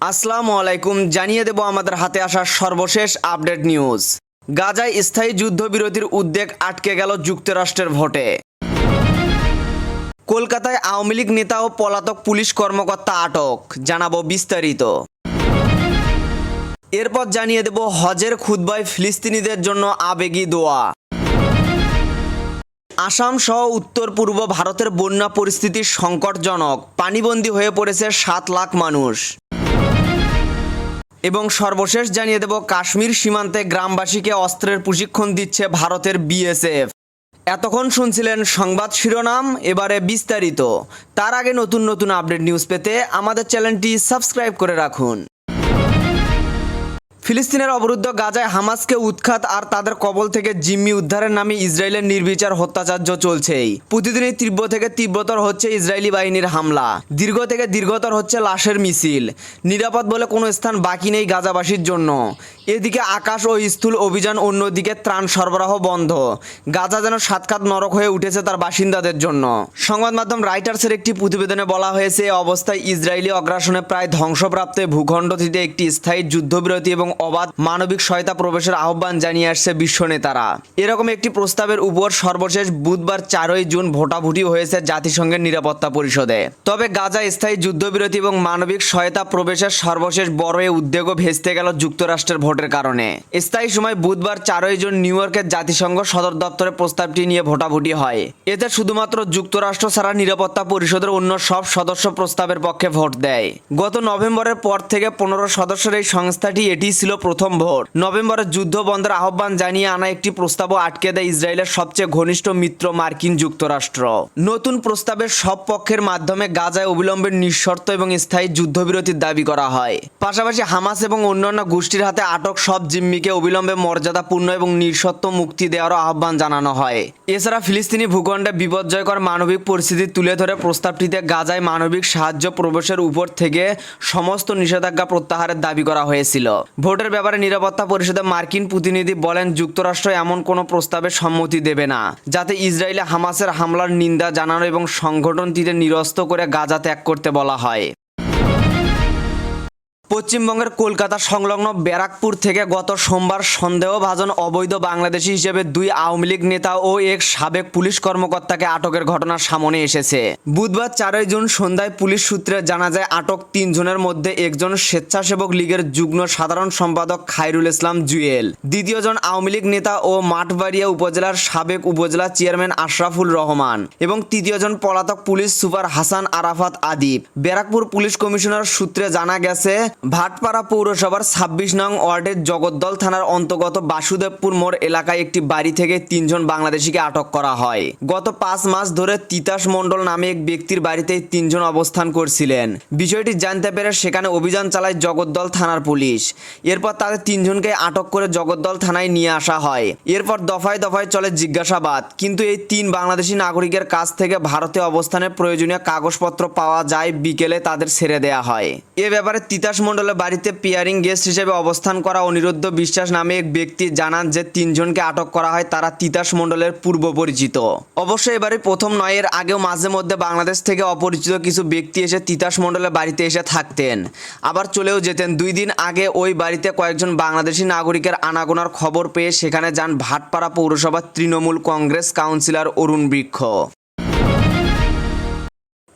আসসালামু আলাইকুম। জানিয়ে দেব আমাদের হাতে আসা সর্বশেষ আপডেট নিউজ। গাজায় স্থায়ী যুদ্ধবিরতির উদ্যোগ আটকে গেল যুক্তরাষ্ট্রের ভোটে। কলকাতায় আওয়ামী লীগ নেতা ও পলাতক পুলিশ কর্মকর্তা আটক, জানাবো বিস্তারিত। এরপর জানিয়ে দেব হজের খুতবায় ফিলিস্তিনিদের জন্য আবেগী দোয়া। আসাম সহ উত্তর পূর্ব ভারতের বন্যা পরিস্থিতি সংকটজনক, পানিবন্দী হয়ে পড়েছে 7 লাখ মানুষ। এবং সর্বশেষ জানিয়ে দেব কাশ্মীর সীমান্তে গ্রামবাসীকে অস্ত্রের প্রশিক্ষণ দিচ্ছে ভারতের বিএসএফ। এতক্ষণ শুনছিলেন সংবাদ শিরোনাম, এবারে বিস্তারিত। তার আগে নতুন নতুন আপডেট নিউজ পেতে আমাদের চ্যানেলটি সাবস্ক্রাইব করে রাখুন। ফিলিস্তিনের অবরুদ্ধ গাজায় হামাসকে উৎখাত আর তাদের কবল থেকে জিম্মি উদ্ধারের নামে ইসরায়েলের নির্বিচার হত্যাচার্য চলছেই। প্রতিদিনই তীব্র থেকে তীব্রতর হচ্ছে ইসরায়েলি বাহিনীর হামলা, দীর্ঘ থেকে দীর্ঘতর হচ্ছে লাশের মিছিল। নিরাপদ বলে কোনো স্থান বাকি নেই গাজাবাসীর জন্য। এদিকে আকাশ ও স্থূল অভিযান, অন্যদিকে ত্রাণ সরবরাহ বন্ধ। গাজা যেন সাতখাত নরক হয়ে উঠেছে তার বাসিন্দাদের জন্য। সংবাদ মাধ্যম রাইটার্সের একটি প্রতিবেদনে বলা হয়েছে, এই অবস্থায় ইসরায়েলি অগ্রাসনে প্রায় ধ্বংসপ্রাপ্ত ভূখণ্ডটিতে একটি স্থায়ী যুদ্ধবিরতি এবং অবাধ মানবিক সহায়তা প্রবেশের আহ্বান জানিয়ে আসছে বিশ্ব নেতারা। এরকম একটি প্রস্তাবের উপর সর্বশেষ বুধবার 4 জুন ভোটাভুটি হয়েছে জাতিসংঘের নিরাপত্তা পরিষদে। তবে গাজায় স্থায়ী যুদ্ধবিরতি এবং মানবিক সহায়তা প্রবেশের সর্বশেষ বড় এই উদ্যোগও ভেস্তে গেল যুক্তরাষ্ট্রের ভোটের কারণে। স্থায়ী সময় বুধবার 4 জুন নিউ ইয়র্কের জাতিসংঘ সদর দপ্তরে প্রস্তাবটি নিয়ে ভোটাভুটি হয়। এতে শুধুমাত্র যুক্তরাষ্ট্র ছাড়া নিরাপত্তা পরিষদের অন্য সব সদস্য প্রস্তাবের পক্ষে ভোট দেয়। গত নভেম্বরের পর থেকে 15 সদস্যের এই সংস্থাটি এটি ছিল প্রথম ভোট। নভেম্বরে যুদ্ধ বন্ধের আহ্বান জানিয়ে আনা একটি প্রস্তাবও আটকে দেয় ইসরায়েলের সবচেয়ে ঘনিষ্ঠ মিত্র মার্কিন যুক্তরাষ্ট্র। নতুন প্রস্তাবের সব পক্ষের মাধ্যমে গাজায় অবিলম্বে নিঃশর্ত এবং স্থায়ী যুদ্ধবিরতির দাবি করা হয়। পাশাপাশি হামাস এবং অন্যান্য গোষ্ঠীর হাতে আটক সব জিম্মিকে অবিলম্বে মর্যাদাপূর্ণ এবং নিঃশর্ত মুক্তি দেওয়ারও আহ্বান জানানো হয়। এছাড়া ফিলিস্তিনি ভূখণ্ডে বিপর্যয়কর মানবিক পরিস্থিতি তুলে ধরে প্রস্তাবটিতে গাজায় মানবিক সাহায্য প্রবেশের উপর থেকে সমস্ত নিষেধাজ্ঞা প্রত্যাহারের দাবি করা হয়েছিল। ভোটের ব্যাপারে নিরাপত্তা পরিষদে মার্কিন প্রতিনিধি বলেন, যুক্তরাষ্ট্র এমন কোনো প্রস্তাবে সম্মতি দেবে না যাতে ইসরায়েলে হামাসের হামলার নিন্দা জানানো এবং সংগঠনটিতে নিরস্ত করে গাজা ত্যাগ করতে বলা হয়। পশ্চিমবঙ্গের কলকাতা সংলগ্ন ব্যারাকপুর থেকে গত সোমবার সন্দেহভাজন অবৈধ বাংলাদেশি হিসেবে 2 আওয়ামী লীগ নেতা ও এক সাবেক পুলিশ কর্মকর্তাকে আটকের ঘটনা সামনে এসেছে। বুধবার 4 জুন সন্ধ্যায় পুলিশ সূত্রে জানা যায়, আটক 3 জনের মধ্যে একজন স্বেচ্ছাসেবক লীগের যুগ্ম সাধারণ সম্পাদক খায়রুল ইসলাম জুয়েল, দ্বিতীয় জন আওয়ামী লীগ নেতা ও মাঠবাড়িয়া উপজেলার সাবেক উপজেলা চেয়ারম্যান আশরাফুল রহমান এবং তৃতীয় জন পলাতক police super Hasan Arafat Adib. Barrackpore police commissioner সূত্রে জানা গেছে, ভাটপাড়া পৌরসভার 26 নং ওয়ার্ডের জগদ্দল থানার অন্তর্গত বাসুদেবপুর মোড় এলাকায় একটি বাড়ি থেকে 3 জন বাংলাদেশিকে আটক করা হয়। গত 5 মাস ধরে তিতাস মণ্ডল নামে এক ব্যক্তির বাড়িতে 3 জন অবস্থান করছিলেন। বিষয়টি জানতে পেরে সেখানে অভিযান চালায় জগদ্দল থানার পুলিশ। এরপর তাদের 3 জনকে আটক করে জগদ্দল থানায় নিয়ে আসা হয়। এরপর দফায় দফায় চলে জিজ্ঞাসাবাদ, কিন্তু এই 3 বাংলাদেশি নাগরিকের কাছ থেকে ভারতে অবস্থানের প্রয়োজনীয় কাগজপত্র পাওয়া যায়। বিকেলে তাদের ছেড়ে দেওয়া হয়। এ ব্যাপারে তিতাস মণ্ডলের বাড়িতে পিয়ারিং গেস্ট হিসেবে অবস্থান করা অনিরুদ্ধ বিশ্বাস নামে এক ব্যক্তি জানান যে 3 জনকে আটক করা হয় তারা তিতাস মণ্ডলের পূর্ব পরিচিত। অবশ্য এবারে প্রথম নয়, এর আগেও মাঝে মধ্যে বাংলাদেশ থেকে অপরিচিত কিছু ব্যক্তি এসে তিতাস মণ্ডলের বাড়িতে এসে থাকতেন, আবার চলেও যেতেন। 2 দিন আগে ওই বাড়িতে কয়েকজন বাংলাদেশি নাগরিকের আনাগোনার খবর পেয়ে সেখানে যান ভাটপাড়া পৌরসভার তৃণমূল কংগ্রেস কাউন্সিলর অরুণ বৃক্ষ।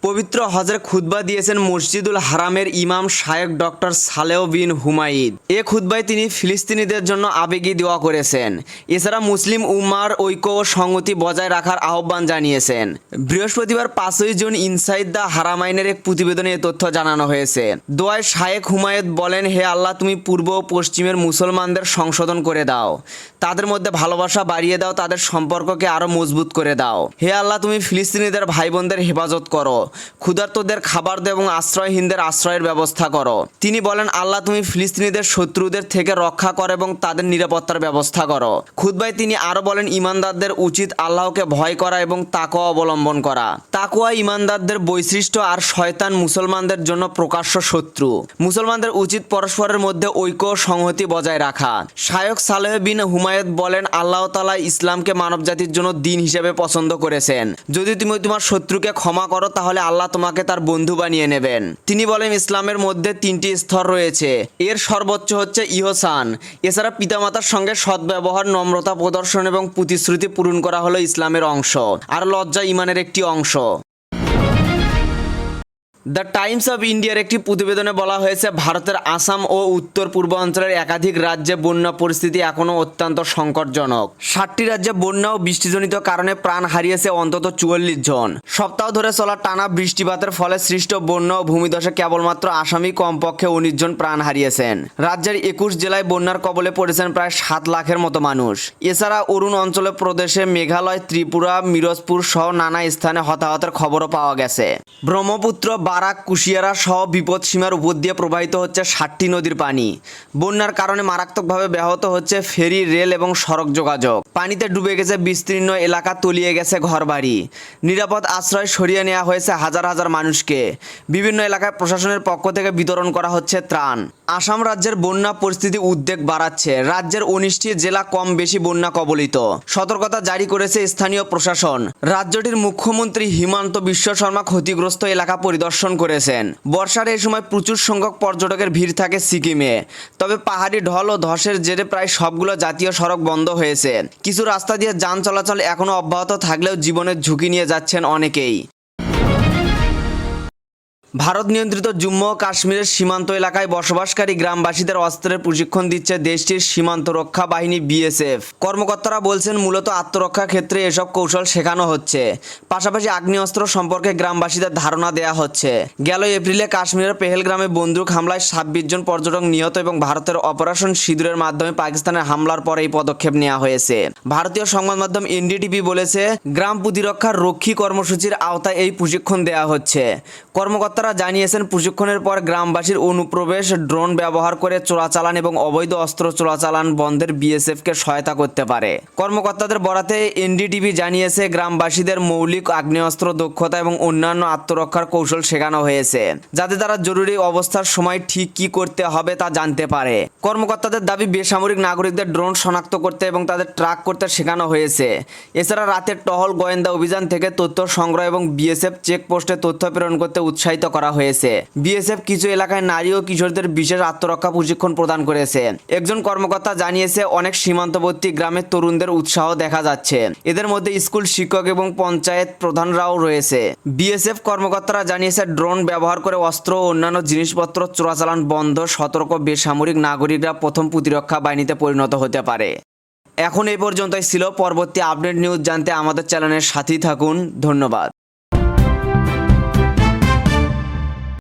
পবিত্র হজের খুতবা দিয়েছেন মসজিদুল হারামের ইমাম শায়েখ ডক্টর সালেহ বিন হুমাইদ। এ খুতবায় তিনি ফিলিস্তিনিদের জন্য আবেগী দোয়া করেছেন। এছাড়া মুসলিম উম্মার ঐক্য ও সংহতি বজায় রাখার আহ্বান জানিয়েছেন। বৃহস্পতিবার 5 জুন ইনসাইড দ্য হারামাইনের এক প্রতিবেদনে এ তথ্য জানানো হয়েছে। দোয়ায় শায়েখ হুমায়দ বলেন, হে আল্লাহ, তুমি পূর্ব ও পশ্চিমের মুসলমানদের সংশোধন করে দাও, তাদের মধ্যে ভালোবাসা বাড়িয়ে দাও, তাদের সম্পর্ককে আরও মজবুত করে দাও। হে আল্লাহ, তুমি ফিলিস্তিনিদের ভাই বোনদের হেফাজত করো, ক্ষুধার্তদের খাবার দাও এবং আশ্রয়হীনদের আশ্রয়ের ব্যবস্থা করো। তিনি বলেন, আল্লাহ, তুমি ফিলিস্তিনিদের শত্রুদের থেকে রক্ষা করো এবং তাদের নিরাপত্তার ব্যবস্থা করো। খুতবায় তিনি আরও বলেন, ইমানদারদের উচিত আল্লাহকে ভয় করা এবং তাকওয়া অবলম্বন করা। তাকওয়া ইমানদারদের বৈশিষ্ট্য আর শয়তান মুসলমানদের জন্য প্রকাশ্য শত্রু। মুসলমানদের উচিত পরস্পরের মধ্যে ঐক্য ও সংহতি বজায় রাখা। শায়েখ সালেহ বিন হুমায়দ বলেন, আল্লাহ তাআলা ইসলামকে মানবজাতির জন্য দিন হিসেবে পছন্দ করেছেন। যদি তুমি তোমার শত্রুকে ক্ষমা করো তাহলে তাহলে আল্লাহ তোমাকে তার বন্ধু বানিয়ে নেবেন। তিনি বলেন ইসলামের মধ্যে 3টি স্তর রয়েছে, এর সর্বোচ্চ হচ্ছে ইহসান। এছাড়া পিতামাতার সঙ্গে সদ্ব্যবহার, নম্রতা প্রদর্শন এবং প্রতিশ্রুতি পূরণ করা হলো ইসলামের অংশ, আর লজ্জা ঈমানের একটি অংশ। দ্য টাইমস অফ ইন্ডিয়ার একটি প্রতিবেদনে বলা হয়েছে, ভারতের আসাম ও উত্তর পূর্বাঞ্চলের একাধিক রাজ্যে বন্যা পরিস্থিতি এখনও অত্যন্ত সংকটজনক। 7টি রাজ্যে বন্যা ও বৃষ্টিজনিত কারণে প্রাণ হারিয়েছে অন্তত 44 জন। সপ্তাহ ধরে চলা টানা বৃষ্টিপাতের ফলে সৃষ্ট বন্যা ও ভূমিধসে কেবলমাত্র আসামই কমপক্ষে 19 জন প্রাণ হারিয়েছেন। রাজ্যের 21 জেলায় বন্যার কবলে পড়েছেন প্রায় 7 লাখের মতো মানুষ। এছাড়া অরুণ অঞ্চলের প্রদেশে মেঘালয়, ত্রিপুরা, মিরজপুর সহ নানা স্থানে হতাহতের খবরও পাওয়া গেছে। ব্রহ্মপুত্র, বারাক, কুশিয়ারা সহ বিপদসীমার উপর দিয়ে প্রবাহিত হচ্ছে 7টি নদীর পানি। বন্যার কারণে মারাত্মকভাবে ব্যাহত হচ্ছে ফেরি, রেল এবং সড়ক যোগাযোগ। পানিতে ডুবে গেছে বিস্তীর্ণ এলাকা, তলিয়ে গেছে ঘরবাড়ি। নিরাপদ আশ্রয় সরিয়ে নেওয়া হয়েছে হাজার হাজার মানুষকে। বিভিন্ন এলাকায় প্রশাসনের পক্ষ থেকে বিতরণ করা হচ্ছে ত্রাণ। আসাম রাজ্যের বন্যা পরিস্থিতি উদ্বেগ বাড়াচ্ছে। রাজ্যের 19টি জেলা কম বেশি বন্যা কবলিত। সতর্কতা জারি করেছে স্থানীয় প্রশাসন। রাজ্যটির মুখ্যমন্ত্রী হিমন্ত বিশ্ব শর্মা ক্ষতিগ্রস্ত এলাকা পরিদর্শন করেছেন। বর্ষার এই সময় প্রচুর সংখ্যক পর্যটকের ভিড় থাকে সিকিমে। তবে পাহাড়ি ঢল ও ধসের জেরে প্রায় সবগুলো জাতীয় সড়ক বন্ধ হয়েছে। কিছু রাস্তা দিয়ে যান চলাচল এখনও অব্যাহত থাকলেও জীবনের ঝুঁকি নিয়ে যাচ্ছেন অনেকেই। ভারত নিয়ন্ত্রিত জম্মু ও কাশ্মীরের সীমান্ত এলাকায় বসবাসকারী গ্রামবাসীদের অস্ত্রের প্রশিক্ষণ দিচ্ছে দেশটির সীমান্ত রক্ষা বাহিনী বিএসএফ। কর্মকর্তারা বলছেন, মূলত আত্মরক্ষা ক্ষেত্রে এসব কৌশল শেখানো হচ্ছে। পাশাপাশি আগ্নেয়াস্ত্র সম্পর্কে গ্রামবাসীদের ধারণা দেয়া হচ্ছে। গেল এপ্রিলে কাশ্মীরের পেহেলগ্রামে বন্দুক হামলায় 26 জন পর্যটক নিহত এবং ভারতের অপারেশন সিঁদুরের মাধ্যমে পাকিস্তানের হামলার পর এই পদক্ষেপ নেওয়া হয়েছে। ভারতীয় সংবাদ মাধ্যম এনডিটিভি বলেছে, গ্রাম প্রতিরক্ষার রক্ষী কর্মসূচির আওতায় এই প্রশিক্ষণ দেওয়া হচ্ছে। কর্মকর্তারা জানিয়েছেন, প্রশিক্ষণের পর গ্রামবাসীর অনুপ্রবেশ, ড্রোন ব্যবহার করে চোরাচালান এবং অবৈধ অস্ত্র চোরাচালান বন্ধের বিএসএফকে সহায়তা করতে পারে। কর্মকর্তাদের বরাতে এনডিটিভি জানিয়েছে, গ্রামবাসীদের মৌলিক আগ্নেয়াস্ত্র দক্ষতা এবং অন্যান্য আত্মরক্ষার কৌশল শেখানো হয়েছে, যাতে তারা জরুরি অবস্থার সময় ঠিক কী করতে হবে তা জানতে পারে। কর্মকর্তাদের দাবি, বেসামরিক নাগরিকদের ড্রোন শনাক্ত করতে এবং তাদের ট্র্যাক করতে শেখানো হয়েছে। এছাড়া রাতের টহল, গোয়েন্দা অভিযান থেকে তথ্য সংগ্রহ এবং বিএসএফ চেকপোস্টে তথ্য প্রেরণ করতে উৎসাহিত করা হয়েছে। বিএসএফ কিছু এলাকায় নারী ও কিশোরদের বিশেষ আত্মরক্ষা প্রশিক্ষণ প্রদান করেছে। একজন কর্মকর্তা জানিয়েছে, অনেক সীমান্তবর্তী গ্রামের তরুণদের উৎসাহ দেখা যাচ্ছে। এদের মধ্যে স্কুল শিক্ষক এবং পঞ্চায়েত প্রধানরাও রয়েছে। বিএসএফ কর্মকর্তারা জানিয়েছে, ড্রোন ব্যবহার করে অস্ত্র ও অন্যান্য জিনিসপত্র চোরাচালান বন্ধ, সতর্ক বেসামরিক নাগরিকরা প্রথম প্রতিরক্ষা বাহিনীতে পরিণত হতে পারে। এখন এই পর্যন্তই ছিল। পরবর্তী আপডেট নিউজ জানতে আমাদের চ্যানেলের সাথেই থাকুন। ধন্যবাদ।